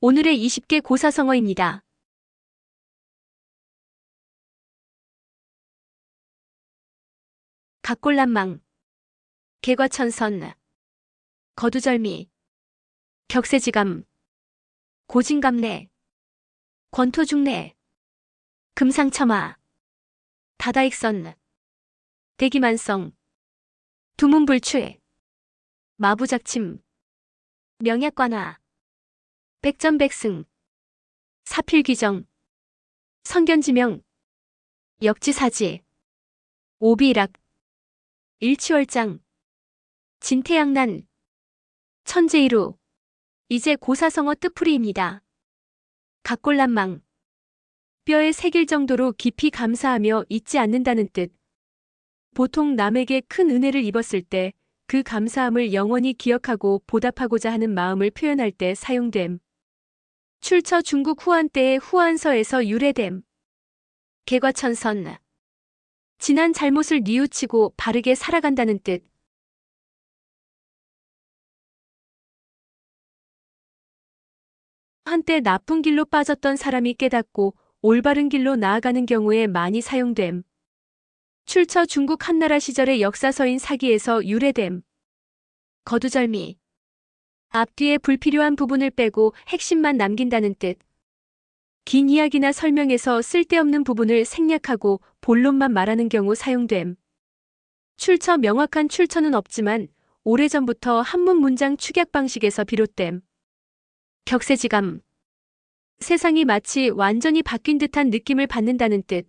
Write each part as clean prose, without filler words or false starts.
오늘의 20개 고사성어입니다. 각골란망, 개과천선, 거두절미, 격세지감, 고진감래, 권토중래, 금상첨화, 다다익선, 대기만성, 두문불출, 마부작침, 명약관화, 백전백승, 사필귀정, 선견지명, 역지사지, 오비락, 일치월장, 진태양난, 천재이루. 이제 고사성어 뜻풀이입니다. 각골란망, 뼈에 새길 정도로 깊이 감사하며 잊지 않는다는 뜻. 보통 남에게 큰 은혜를 입었을 때 그 감사함을 영원히 기억하고 보답하고자 하는 마음을 표현할 때 사용됨. 출처 중국 후한 때의 후한서에서 유래됨. 개과천선, 지난 잘못을 뉘우치고 바르게 살아간다는 뜻. 한때 나쁜 길로 빠졌던 사람이 깨닫고 올바른 길로 나아가는 경우에 많이 사용됨. 출처 중국 한나라 시절의 역사서인 사기에서 유래됨. 거두절미, 앞뒤에 불필요한 부분을 빼고 핵심만 남긴다는 뜻. 긴 이야기나 설명에서 쓸데없는 부분을 생략하고 본론만 말하는 경우 사용됨. 출처 명확한 출처는 없지만 오래전부터 한문 문장 축약 방식에서 비롯됨. 격세지감, 세상이 마치 완전히 바뀐 듯한 느낌을 받는다는 뜻.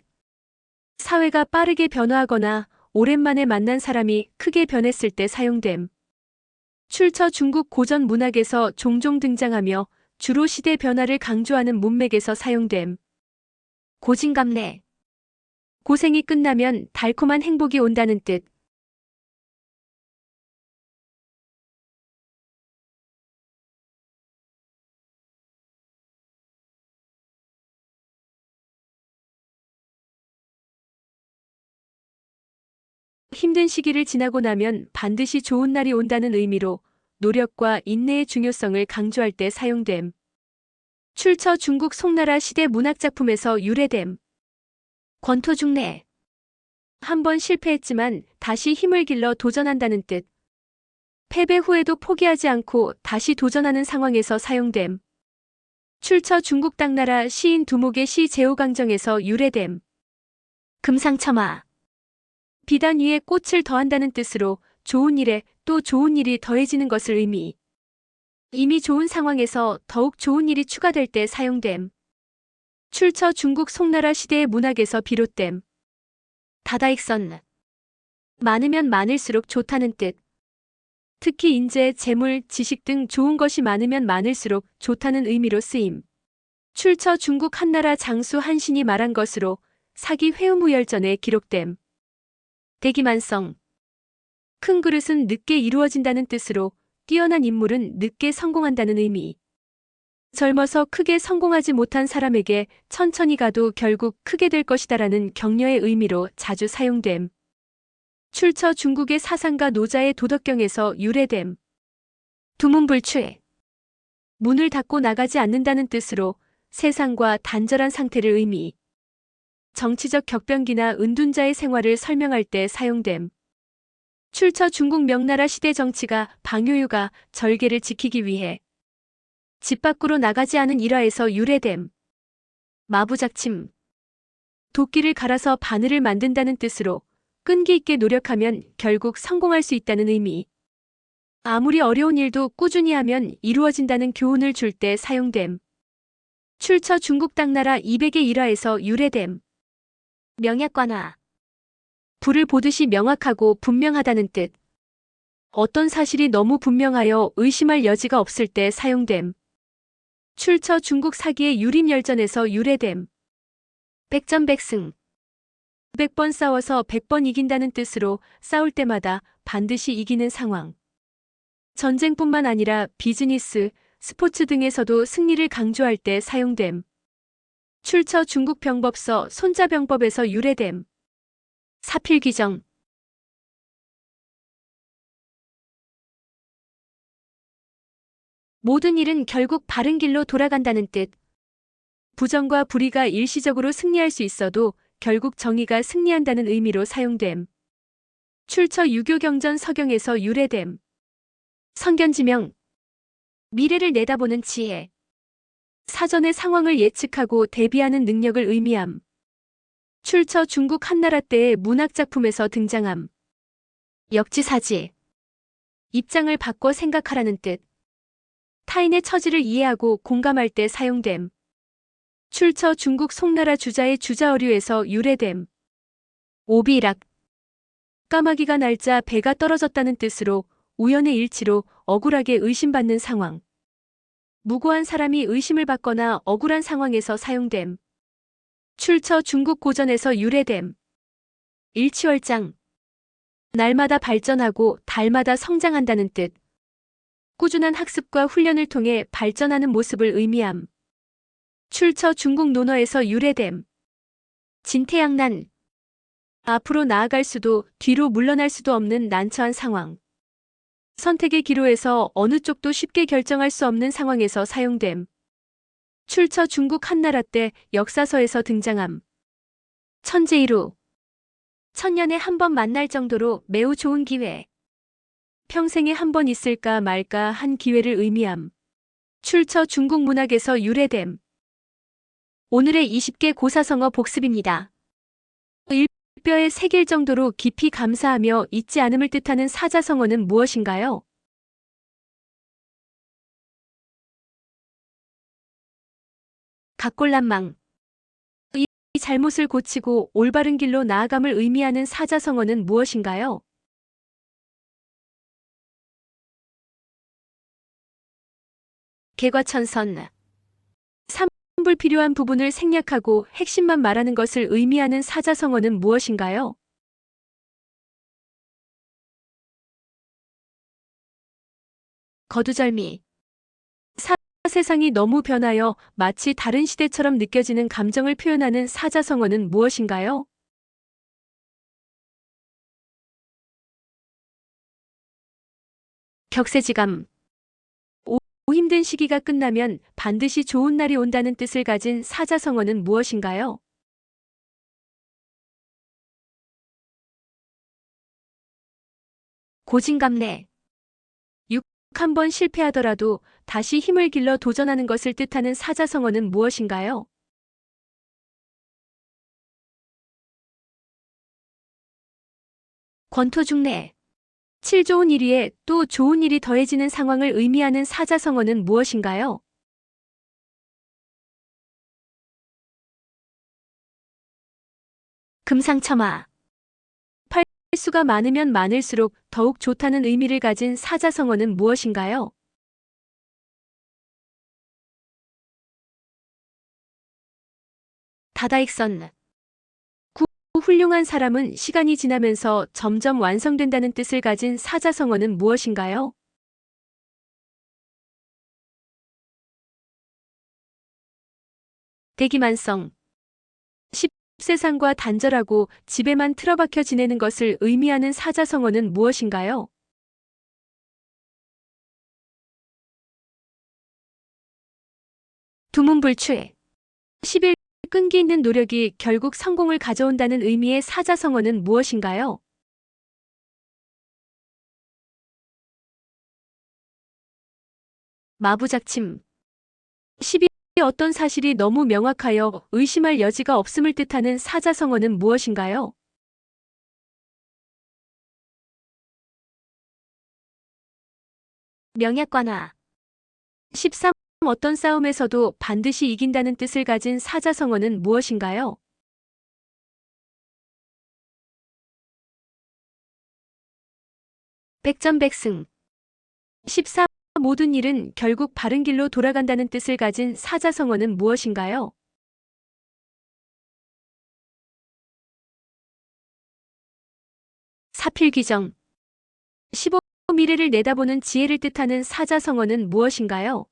사회가 빠르게 변화하거나 오랜만에 만난 사람이 크게 변했을 때 사용됨. 출처 중국 고전 문학에서 종종 등장하며 주로 시대 변화를 강조하는 문맥에서 사용됨. 고진감래, 고생이 끝나면 달콤한 행복이 온다는 뜻. 힘든 시기를 지나고 나면 반드시 좋은 날이 온다는 의미로 노력과 인내의 중요성을 강조할 때 사용됨. 출처 중국 송나라 시대 문학작품에서 유래됨. 권토중래, 한번 실패했지만 다시 힘을 길러 도전한다는 뜻. 패배 후에도 포기하지 않고 다시 도전하는 상황에서 사용됨. 출처 중국 당나라 시인 두목의 시 제호강정에서 유래됨. 금상첨화, 비단 위에 꽃을 더한다는 뜻으로 좋은 일에 또 좋은 일이 더해지는 것을 의미. 이미 좋은 상황에서 더욱 좋은 일이 추가될 때 사용됨. 출처 중국 송나라 시대의 문학에서 비롯됨. 다다익선, 많으면 많을수록 좋다는 뜻. 특히 인재, 재물, 지식 등 좋은 것이 많으면 많을수록 좋다는 의미로 쓰임. 출처 중국 한나라 장수 한신이 말한 것으로 사기 회음후열전에 기록됨. 대기만성, 큰 그릇은 늦게 이루어진다는 뜻으로 뛰어난 인물은 늦게 성공한다는 의미. 젊어서 크게 성공하지 못한 사람에게 천천히 가도 결국 크게 될 것이다라는 격려의 의미로 자주 사용됨. 출처 중국의 사상가 노자의 도덕경에서 유래됨. 두문불출, 문을 닫고 나가지 않는다는 뜻으로 세상과 단절한 상태를 의미. 정치적 격변기나 은둔자의 생활을 설명할 때 사용됨. 출처 중국 명나라 시대 정치가 방효유가 절개를 지키기 위해 집 밖으로 나가지 않은 일화에서 유래됨. 마부작침, 도끼를 갈아서 바늘을 만든다는 뜻으로 끈기 있게 노력하면 결국 성공할 수 있다는 의미. 아무리 어려운 일도 꾸준히 하면 이루어진다는 교훈을 줄 때 사용됨. 출처 중국 당나라 200의 일화에서 유래됨. 명약관화, 불을 보듯이 명확하고 분명하다는 뜻. 어떤 사실이 너무 분명하여 의심할 여지가 없을 때 사용됨. 출처 중국 사기의 유림열전에서 유래됨. 백전백승, 100번 싸워서 100번 이긴다는 뜻으로 싸울 때마다 반드시 이기는 상황. 전쟁뿐만 아니라 비즈니스, 스포츠 등에서도 승리를 강조할 때 사용됨. 출처 중국 병법서 손자병법에서 유래됨. 사필귀정, 모든 일은 결국 바른 길로 돌아간다는 뜻. 부정과 불의가 일시적으로 승리할 수 있어도 결국 정의가 승리한다는 의미로 사용됨. 출처 유교경전 서경에서 유래됨. 성견지명. 미래를 내다보는 지혜. 사전의 상황을 예측하고 대비하는 능력을 의미함. 출처 중국 한나라 때의 문학작품에서 등장함. 역지사지. 입장을 바꿔 생각하라는 뜻. 타인의 처지를 이해하고 공감할 때 사용됨. 출처 중국 송나라 주자의 주자어류에서 유래됨. 오비락. 까마귀가 날자 배가 떨어졌다는 뜻으로 우연의 일치로 억울하게 의심받는 상황. 무고한 사람이 의심을 받거나 억울한 상황에서 사용됨. 출처 중국 고전에서 유래됨. 일치월장. 날마다 발전하고 달마다 성장한다는 뜻. 꾸준한 학습과 훈련을 통해 발전하는 모습을 의미함. 출처 중국 논어에서 유래됨. 진퇴양난. 앞으로 나아갈 수도 뒤로 물러날 수도 없는 난처한 상황. 선택의 기로에서 어느 쪽도 쉽게 결정할 수 없는 상황에서 사용됨. 출처 중국 한나라 때 역사서에서 등장함. 천재이루. 천년에 한 번 만날 정도로 매우 좋은 기회. 평생에 한 번 있을까 말까 한 기회를 의미함. 출처 중국 문학에서 유래됨. 오늘의 20개 고사성어 복습입니다. 일뼈에 새길 정도로 깊이 감사하며 잊지 않음을 뜻하는 사자성어는 무엇인가요? 각골란망. 이 잘못을 고치고 올바른 길로 나아감을 의미하는 사자성어는 무엇인가요? 개과천선. 불필요한 부분을 생략하고 핵심만 말하는 것을 의미하는 사자성어는 무엇인가요? 거두절미. 세상이 너무 변하여 마치 다른 시대처럼 느껴지는 감정을 표현하는 사자성어는 무엇인가요? 격세지감. 힘든 시기가 끝나면 반드시 좋은 날이 온다는 뜻을 가진 사자성어는 무엇인가요? 고진감래. 한 번 실패하더라도 다시 힘을 길러 도전하는 것을 뜻하는 사자성어는 무엇인가요? 권토중래. 칠 좋은 일 위에 또 좋은 일이 더해지는 상황을 의미하는 사자성어는 무엇인가요? 금상첨화. 팔수가 많으면 많을수록 더욱 좋다는 의미를 가진 사자성어는 무엇인가요? 다다익선. 훌륭한 사람은 시간이 지나면서 점점 완성된다는 뜻을 가진 사자성어는 무엇인가요? 대기만성. 세상과 단절하고 집에만 틀어박혀 지내는 것을 의미하는 사자성어는 무엇인가요? 두문불출. 10일 끈기 있는 노력이 결국 성공을 가져온다는 의미의 사자성어는 무엇인가요? 마부작침. 10일 어떤 사실이 너무 명확하여 의심할 여지가 없음을 뜻하는 사자성어는 무엇인가요? 명약관화. 13. 어떤 싸움에서도 반드시 이긴다는 뜻을 가진 사자성어는 무엇인가요? 백전백승. 14. 모든 일은 결국 바른 길로 돌아간다는 뜻을 가진 사자성어는 무엇인가요? 사필귀정. 15. 미래를 내다보는 지혜를 뜻하는 사자성어는 무엇인가요?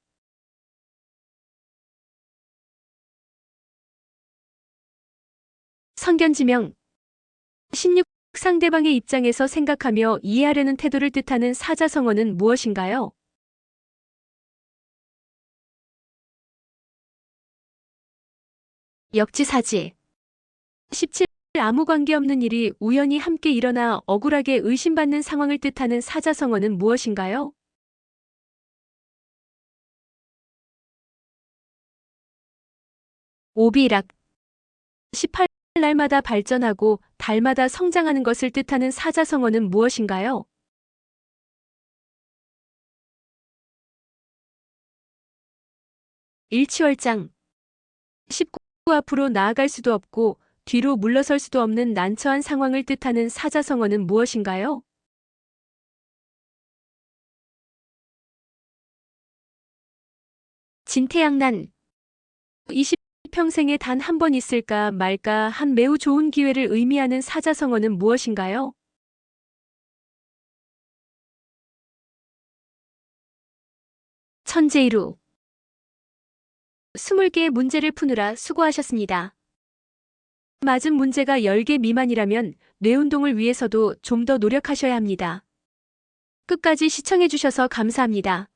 성견지명. 16. 상대방의 입장에서 생각하며 이해하려는 태도를 뜻하는 사자성어는 무엇인가요? 역지사지. 17. 아무 관계없는 일이 우연히 함께 일어나 억울하게 의심받는 상황을 뜻하는 사자성어는 무엇인가요? 오비락. 18. 날마다 발전하고 달마다 성장하는 것을 뜻하는 사자성어는 무엇인가요? 일치월장. 19. 앞으로 나아갈 수도 없고 뒤로 물러설 수도 없는 난처한 상황을 뜻하는 사자성어는 무엇인가요? 진태양난. 20. 평생에 단 한 번 있을까 말까 한 매우 좋은 기회를 의미하는 사자성어는 무엇인가요? 천재이루. 20개의 문제를 푸느라 수고하셨습니다. 맞은 문제가 10개 미만이라면 뇌운동을 위해서도 좀 더 노력하셔야 합니다. 끝까지 시청해주셔서 감사합니다.